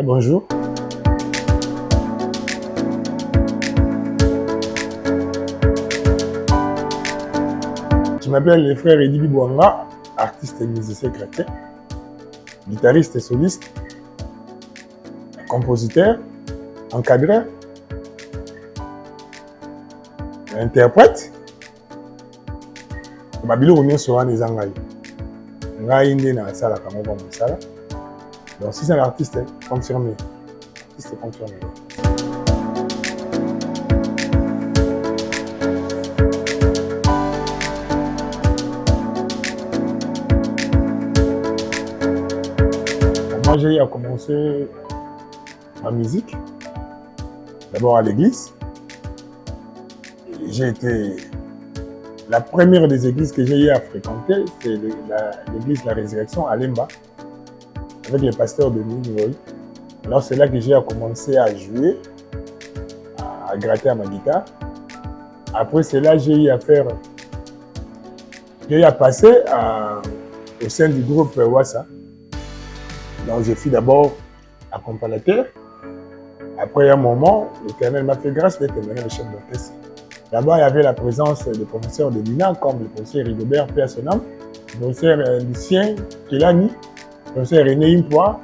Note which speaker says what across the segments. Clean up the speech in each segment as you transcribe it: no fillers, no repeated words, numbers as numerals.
Speaker 1: Bonjour. Je m'appelle le frère Eddy Bouanga, artiste et musicien chrétien, guitariste et soliste, compositeur, encadreur, interprète. Babilo Union Sohan et Zangaï. Ngai nde na sala kamoba mosala. Donc si c'est un artiste confirmé. Artiste confirmé. Moi j'ai commencé ma musique d'abord à l'église. J'ai été la première des églises que j'ai eu à fréquenter, c'est l'église de la Résurrection à Lemba, avec le pasteur de Niniwoy. Alors c'est là que j'ai commencé à jouer, à gratter à ma guitare. Après c'est là que j'ai eu à passer au sein du groupe Wassa. Donc je fus d'abord accompagnateur. Après un moment, l'Éternel m'a fait grâce d'être mené le chef d'orchestre. Là-bas, il y avait la présence des professeurs de l'INA, comme le professeur Rigobert P. Sonam, le professeur Lucien Kelani, le professeur René Impois,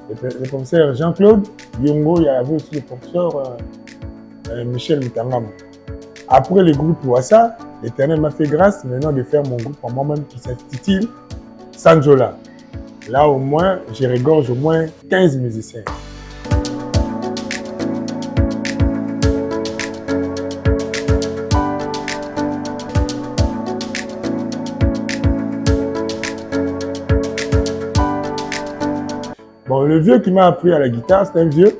Speaker 1: le professeur Jean-Claude Yongo, il y avait aussi le professeur Michel Mitangam. Après le groupe Wassa, l'Éternel m'a fait grâce maintenant de faire mon groupe en moi-même qui s'intitule Sanjola. Là, au moins, je regorge au moins 15 musiciens. Bon, le vieux qui m'a appris à la guitare, c'est un vieux.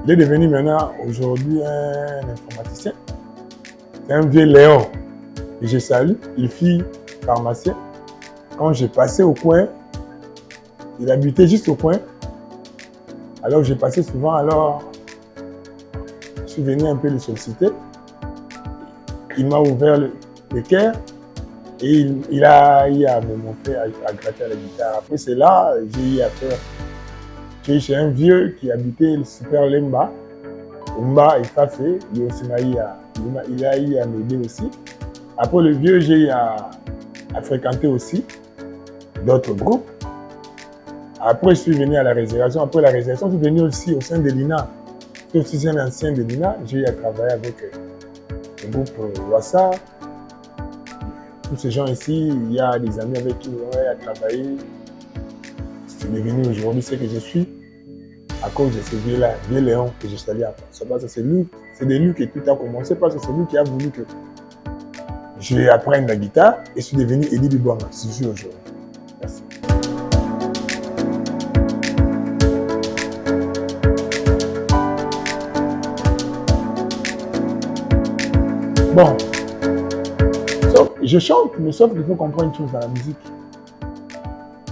Speaker 1: Il est devenu maintenant, aujourd'hui, un informaticien. C'est un vieux Léon. Et je salue, il fit pharmacien. Quand j'ai passé au coin, il habitait juste au coin. Alors j'ai passé souvent, alors je suis venu un peu le solliciter. Il m'a ouvert le cœur et il a eu à me montrer à gratter à la guitare. Après c'est là, j'ai eu à faire. J'ai chez un vieux qui habitait le Super Lemba, Umba et Fafé, il a eu à m'aider aussi. Après le vieux, j'ai eu à fréquenter aussi d'autres groupes. Après, je suis venu à la Résurrection. Après la Résurrection, je suis venu aussi au sein de l'INA. Je suis aussi un ancien de l'INA. J'ai eu à travailler avec le groupe Wassa. Tous ces gens ici, il y a des amis avec qui on a travaillé. C'est devenu aujourd'hui ce que je suis à cause de ce vieux-là, vieux Léon que je salue après. C'est de lui que tout a commencé parce que c'est lui qui a voulu que je apprenne la guitare et je suis devenu Eddy Bouanga. Je suis aujourd'hui. Merci. Bon, je chante, mais sauf qu'il faut comprendre une chose dans la musique.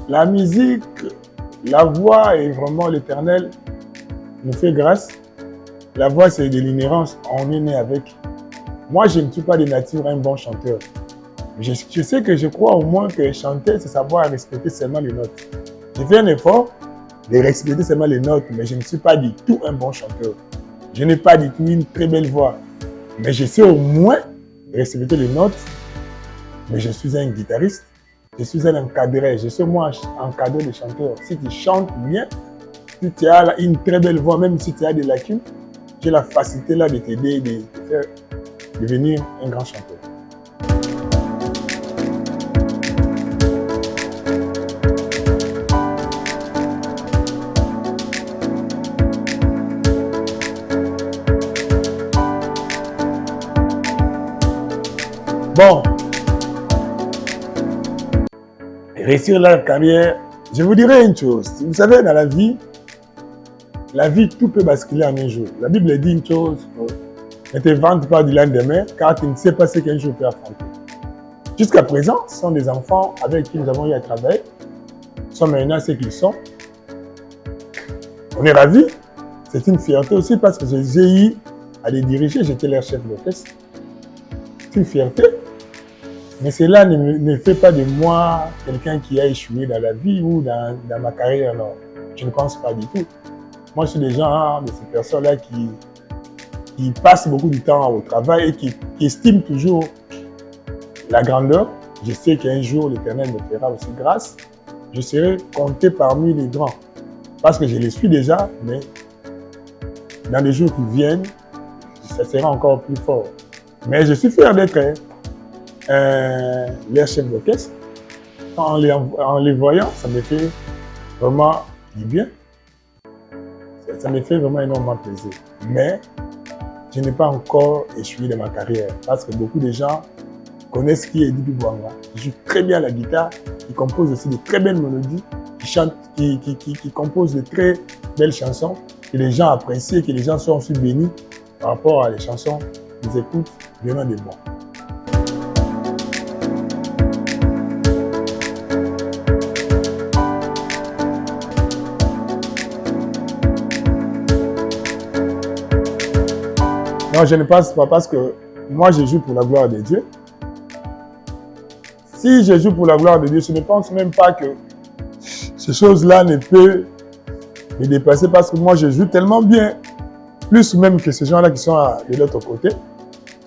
Speaker 1: La musique, la voix est vraiment l'Éternel nous fait grâce. La voix, c'est de l'inhérence. On est né avec. Moi, je ne suis pas de nature un bon chanteur. Je sais que je crois au moins que chanter, c'est savoir respecter seulement les notes. J'ai fait un effort de respecter seulement les notes, mais je ne suis pas du tout un bon chanteur. Je n'ai pas du tout une très belle voix. Mais je sais au moins respecter les notes. Mais je suis un guitariste. Je suis un encadreur, je suis moi encadreur de chanteur. Si tu chantes bien, si tu as une très belle voix, même si tu as des lacunes, j'ai la facilité là de t'aider, de te faire devenir un grand chanteur. Bon. Réussir la carrière, je vous dirais une chose. Vous savez, dans la vie, tout peut basculer en un jour. La Bible dit une chose, ne te vante pas du lendemain, car tu ne sais pas ce qu'un jour peut affronter. Jusqu'à présent, ce sont des enfants avec qui nous avons eu à travailler. Ils sont maintenant ce qu'ils sont. On est ravis. C'est une fierté aussi parce que j'ai eu à les diriger, j'étais leur chef d'orchestre. C'est une fierté. Mais cela ne fait pas de moi quelqu'un qui a échoué dans la vie ou dans ma carrière. Non, je ne pense pas du tout. Moi, je suis des gens, de ces personnes-là qui passent beaucoup de temps au travail et qui estiment toujours la grandeur. Je sais qu'un jour, l'Éternel me fera aussi grâce. Je serai compté parmi les grands. Parce que je les suis déjà, mais dans les jours qui viennent, ça sera encore plus fort. Mais je suis fier d'être leur chef d'orchestre. En les voyant, ça me fait vraiment du bien. Ça me fait vraiment énormément plaisir. Mais je n'ai pas encore échoué dans ma carrière parce que beaucoup de gens connaissent qui est Eddie Bouanga. Il joue très bien la guitare, il compose aussi de très belles mélodies, il chante, qui compose de très belles chansons que les gens apprécient et que les gens sont aussi bénis par rapport à les chansons qu'ils écoutent venant des bons. Non, je ne pense pas parce que moi, je joue pour la gloire de Dieu. Si je joue pour la gloire de Dieu, je ne pense même pas que ces choses-là ne peuvent me dépasser parce que moi, je joue tellement bien, plus même que ces gens-là qui sont de l'autre côté.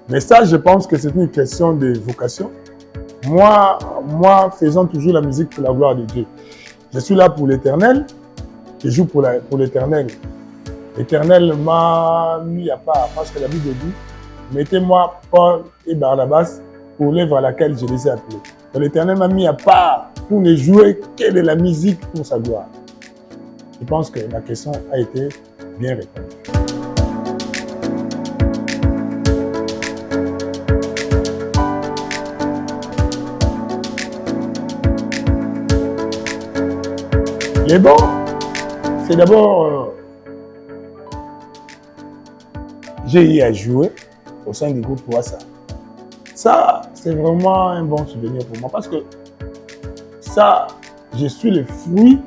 Speaker 1: Mais ça, je pense que c'est une question de vocation. Moi, faisons toujours la musique pour la gloire de Dieu. Je suis là pour l'Éternel, je joue pour l'Éternel. L'Éternel m'a mis à part, parce que la Bible dit, mettez-moi Paul et Barnabas pour l'œuvre à laquelle je les ai appelés. L'Éternel m'a mis à part pour ne jouer que de la musique pour sa gloire. Je pense que ma question a été bien répondue. Les bons, c'est d'abord... j'ai eu à jouer au sein du groupe Wassa. Ça, c'est vraiment un bon souvenir pour moi parce que ça, je suis le fruit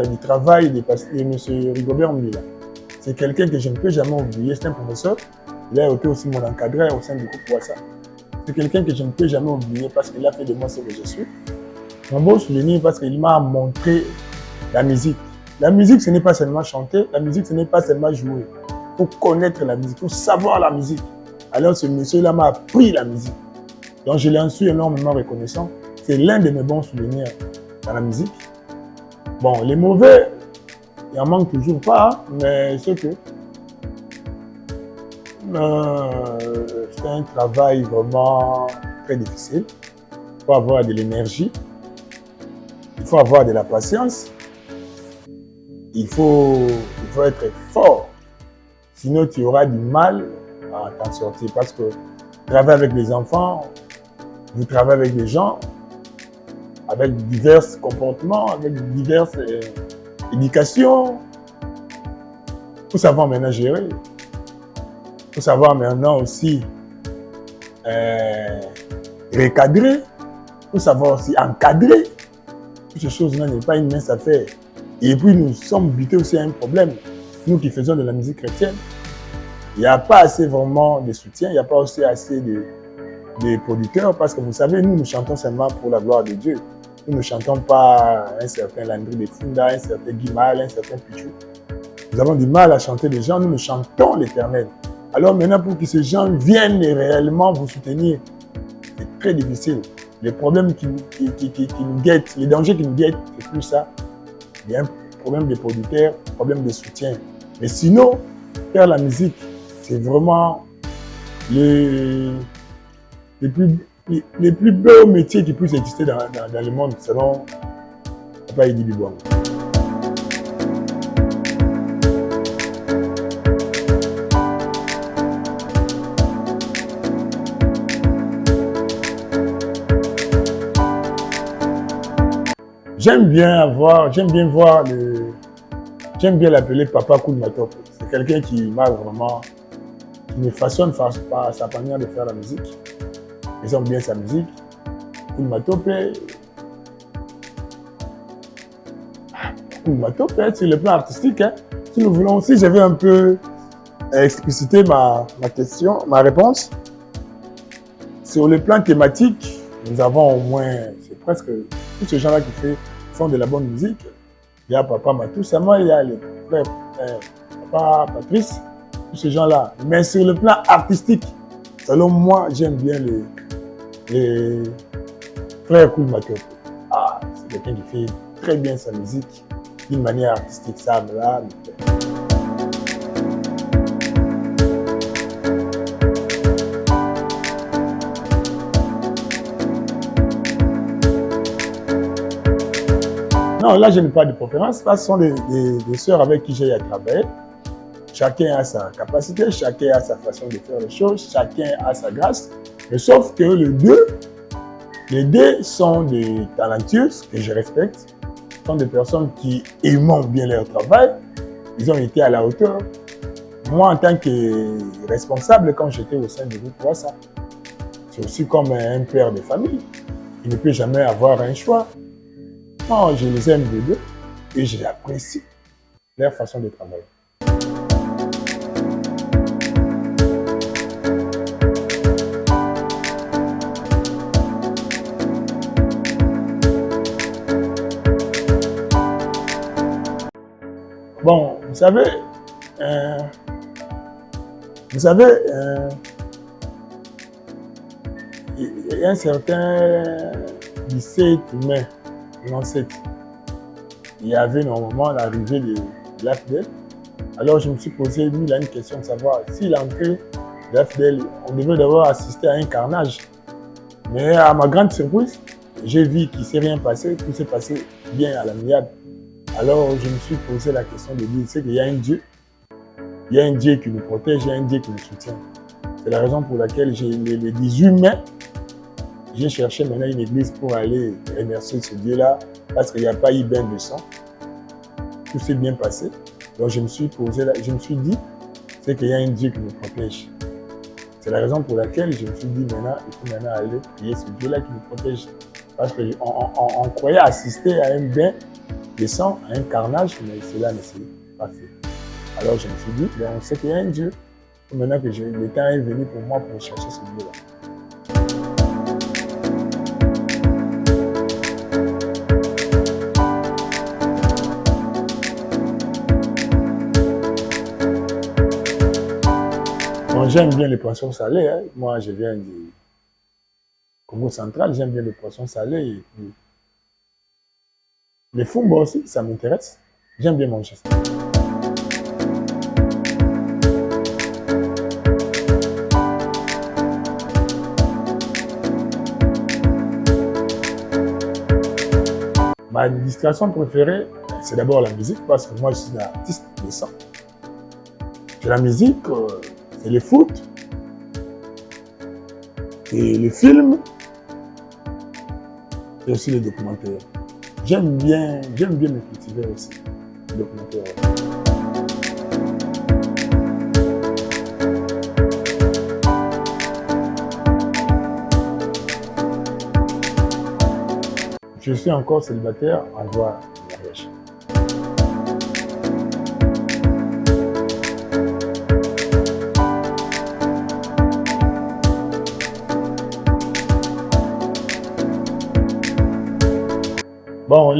Speaker 1: du travail de M. Rigobert Mila. C'est quelqu'un que je ne peux jamais oublier. C'est un professeur. Il a été aussi mon encadreur au sein du groupe Wassa. C'est quelqu'un que je ne peux jamais oublier parce qu'il a fait de moi ce que je suis. Un bon souvenir parce qu'il m'a montré la musique. La musique, ce n'est pas seulement chanter, la musique, ce n'est pas seulement jouer. Il faut connaître la musique, il faut savoir la musique. Alors ce monsieur-là m'a appris la musique. Donc je l'en suis énormément reconnaissant. C'est l'un de mes bons souvenirs dans la musique. Bon, les mauvais, il en manque toujours pas, mais c'est que c'est un travail vraiment très difficile. Il faut avoir de l'énergie, il faut avoir de la patience. Il faut être fort, sinon tu auras du mal à t'en sortir parce que travailler avec les enfants, vous travaillez avec des gens, avec divers comportements, avec diverses éducations. Il faut savoir maintenant gérer. Il faut savoir maintenant aussi recadrer. Il faut savoir aussi encadrer. Toutes ces choses-là n'est pas une mince affaire. Et puis nous sommes butés aussi à un problème. Nous qui faisons de la musique chrétienne, il n'y a pas assez vraiment de soutien, il n'y a pas aussi assez de producteurs parce que vous savez, nous chantons seulement pour la gloire de Dieu. Nous ne chantons pas un certain Landry de Funda, un certain Guimal, un certain Pichou. Nous avons du mal à chanter des gens, nous chantons l'Éternel. Alors maintenant, pour que ces gens viennent réellement vous soutenir, c'est très difficile. Les problèmes qui nous guettent, les dangers qui nous guettent, c'est plus ça. Il y a un problème de producteurs, un problème de soutien. Mais sinon, faire la musique, c'est vraiment les plus beaux métiers qui puissent exister dans le monde, selon Papa Eddie Bouanga. J'aime bien l'appeler Papa Koul Matope. C'est quelqu'un qui me façonne par sa manière de faire la musique. Ils aiment bien sa musique. Koul Matope, sur le plan artistique, hein. Si nous voulons aussi, j'avais un peu explicité ma réponse. Sur le plan thématique, nous avons au moins, c'est presque tous ces gens-là qui font de la bonne musique. il y a Papa Matou Sama, il y a les frères Papa Patrice, tous ces gens-là. Mais sur le plan artistique, selon moi, j'aime bien les frères Koul Makepe. Ah, c'est quelqu'un qui fait très bien sa musique d'une manière artistique. Ça, là, non, là, je n'ai pas de préférence. Ce sont des sœurs avec qui j'ai travaillé. Chacun a sa capacité, chacun a sa façon de faire les choses, chacun a sa grâce. Mais sauf que les deux sont des talentueuses que je respecte. Sont des personnes qui aiment bien leur travail. Ils ont été à la hauteur. Moi, en tant que responsable, quand j'étais au sein du groupe Wassa, c'est aussi comme un père de famille. Il ne peut jamais avoir un choix. Non, je les aime les deux et j'apprécie leur façon de travailler. Bon, vous savez, il y a un certain 17 mai 1997, il y avait normalement l'arrivée de l'AFDEL. Alors je me suis posé une question de savoir si l'entrée de l'AFDEL, on devait d'abord assister à un carnage. Mais à ma grande surprise, j'ai vu qu'il ne s'est rien passé, tout s'est passé bien à l'amiable. Alors je me suis posé la question de dire, c'est qu'il y a un Dieu. Il y a un Dieu qui nous protège, il y a un Dieu qui nous soutient. C'est la raison pour laquelle le 18 mai, j'ai cherché maintenant une église pour aller remercier ce Dieu-là, parce qu'il n'y a pas eu bain de sang. Tout s'est bien passé. Donc je me suis dit, c'est qu'il y a un Dieu qui nous protège. C'est la raison pour laquelle je me suis dit maintenant, il faut maintenant aller prier ce Dieu-là qui nous protège. Parce qu'on croyait assister à un bain de sang, à un carnage, mais cela ne s'est pas fait. Alors je me suis dit, on sait qu'il y a un Dieu. Maintenant que le temps est venu pour moi pour chercher ce Dieu-là. Bon, j'aime bien les poissons salés. Hein. Moi, je viens du Congo central, j'aime bien les poissons salés. Et puis, les fumba aussi, ça m'intéresse. J'aime bien manger ça. Ma distraction préférée, c'est d'abord la musique, parce que moi, je suis un artiste naissant. C'est la musique, c'est le foot, et les films, et aussi les documentaires. J'aime bien me cultiver aussi, les documentaires. Je suis encore célibataire en voie de mariage. Bon,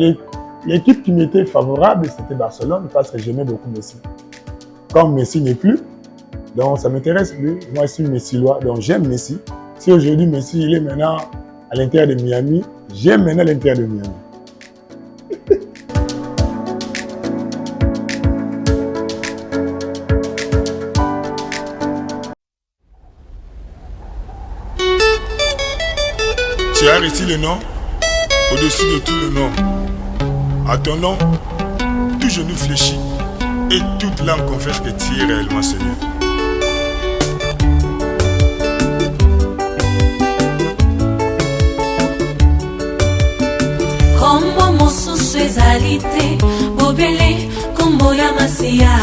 Speaker 1: l'équipe qui m'était favorable, c'était Barcelone, parce que j'aimais beaucoup Messi. Comme Messi n'est plus, donc ça ne m'intéresse plus. Moi, je suis Messilois, donc j'aime Messi. Si aujourd'hui Messi, il est maintenant à l'intérieur de Miami, j'aime maintenant l'intérieur de Miami. Tu as réussi le nom au-dessus de tout le nom. À ton nom, tout genou fléchit et toute langue confesse que tu es réellement Seigneur.
Speaker 2: Kombo mosusu ezali te bobele kombo ya masiya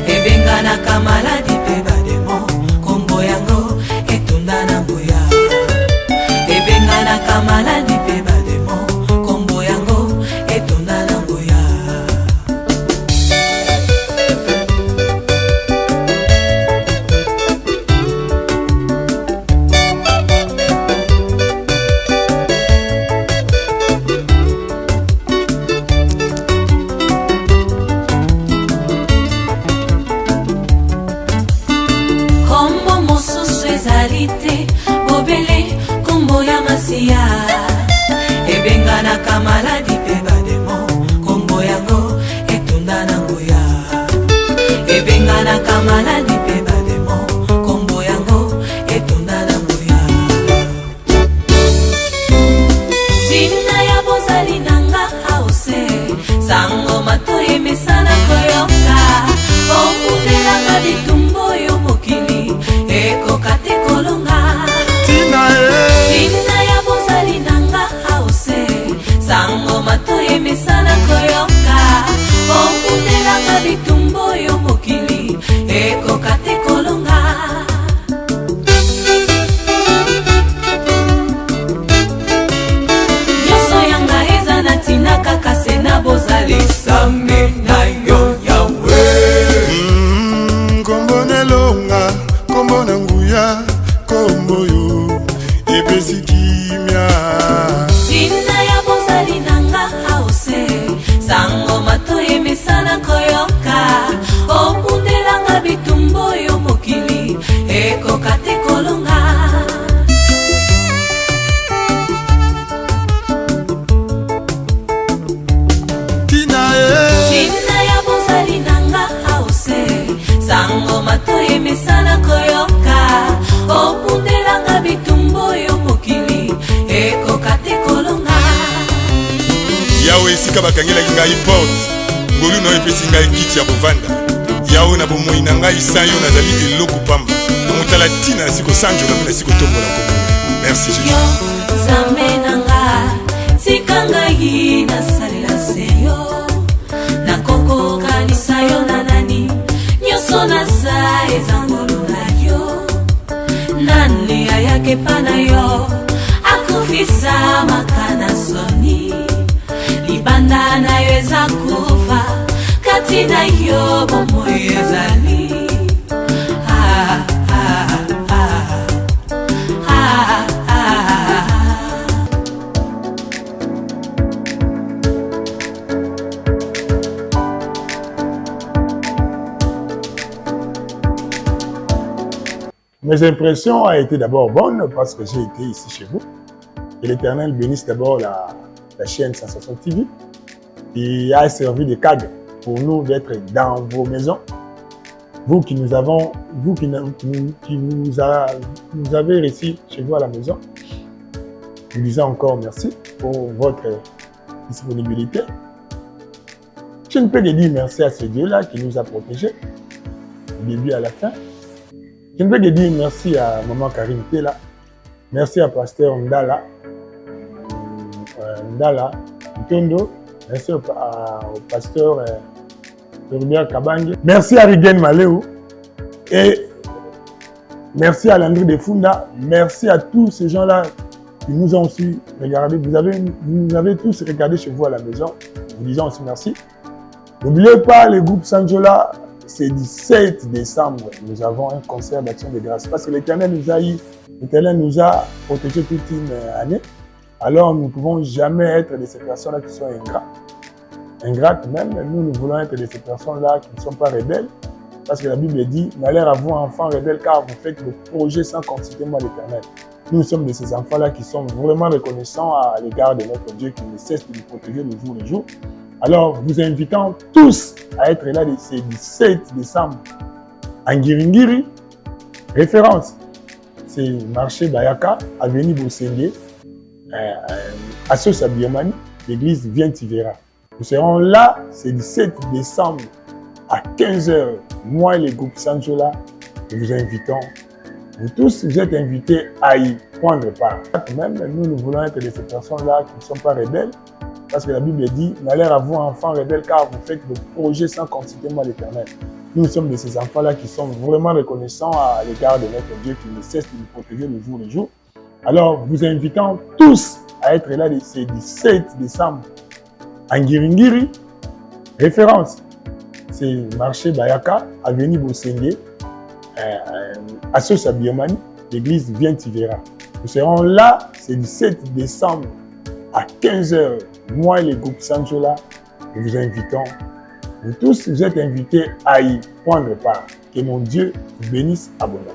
Speaker 2: ebenganaka maladi mpe bademo kombo yango etunda na nguya ebenganaka maladi mpe bademo kombo yango etunda na nguya. maladi pe bademo kombo yango etunda na nguya ebenganaka maladi pe bademo kombo yango etunda na nguya zina ya bozali nanga hause sango matoye mesana koyoka okundelanga bitumbo yo mokili ekokate kolonga zina ya bozali nanga hause sango matoye mesana koyoka okundelanga bitumbo yo mokili ekokate kolonga nyonso yanga eza na ntina kaka se na bozali sambe na yo yawe
Speaker 3: kombo nelonga kombo na nguya kombo yo epesi kimia
Speaker 2: zina ya bozali nanga hause sango matoye mesana koyoka okundelanga bitumbo yo mokili ekokate kolonga
Speaker 3: tina
Speaker 2: zina ya bozali nanga hause sango matoye mesana koyoka okundelanga bitumbo yo mokili ekokate kolonga
Speaker 3: yawe esika bakangelaki ngai porte ngolu na epesi ngai kiti ya kovanda yawe na bomoi na ngai sa yo nazali eloko pamba tomotala ntina na sikosanjola mpe na sikotombola kombo merci
Speaker 2: yo
Speaker 3: jésus
Speaker 2: nzambe nanga tika ngai nasalela se yo nakokokanisa yo na nani nyonso naza eza ngolu na yo nani ayaka epa na yo akufisa makana soni libanda na yo eza kufa kati na yo bomoi ezali
Speaker 1: Mes impressions ont été d'abord bonnes parce que j'ai été ici chez vous. Et l'Éternel bénisse d'abord la chaîne Sensation TV qui a servi de cadre pour nous d'être dans vos maisons. Vous qui nous avez reçus chez vous à la maison, je vous dis encore merci pour votre disponibilité. Je ne peux que dire merci à ce Dieu-là qui nous a protégés du début à la fin. Je ne peux que dire merci à Maman Karine Tela, merci à Pasteur Ndala, Ntondo, merci au Pasteur Robert Kabange, merci à Rigen Maléo et merci à Landry de Funda, merci à tous ces gens-là qui nous ont aussi regardé. Vous nous avez tous regardé chez vous à la maison, vous disons aussi merci. N'oubliez pas le groupe Sanjola. C'est 17 décembre, nous avons un concert d'action de grâce. Parce que l'Éternel nous a protégés toute une année. Alors nous ne pouvons jamais être de ces personnes-là qui sont ingrates même. Nous voulons être de ces personnes-là qui ne sont pas rebelles. Parce que la Bible dit, malheur à vous, enfants rebelles, car vous faites le projet sans consulter moi l'Éternel. Nous sommes de ces enfants-là qui sont vraiment reconnaissants à l'égard de notre Dieu qui ne cesse de nous protéger le jour le jour. Alors, vous invitons tous à être là ce 17 décembre à Ngiringiri. Référence, c'est marché Bayaka, avenue Bosenge, à Sosa Biomani, l'église Viens-Tivera. Nous serons là ce 17 décembre à 15h. Moi et le groupe Sanjola, nous vous invitons. Vous tous, vous êtes invités à y prendre part. Même nous voulons être de ces personnes-là qui ne sont pas rebelles. Parce que la Bible dit, malheur à vous, enfants rebelles, car vous faites le projet sans consulter moi l'Éternel. Nous sommes de ces enfants-là qui sont vraiment reconnaissants à l'égard de notre Dieu qui ne cesse de nous protéger le jour le jour. Alors, vous invitons tous à être là ce 17 décembre à Ngiringiri. Référence, c'est marché Bayaka, avenue Bosenge, à Sosa Biomani, l'église Viens-Tivera. Nous serons là ce 17 décembre à 15h. Moi et le groupe Sanjola, nous vous invitons. Vous tous, vous êtes invités à y prendre part. Que mon Dieu vous bénisse abondamment.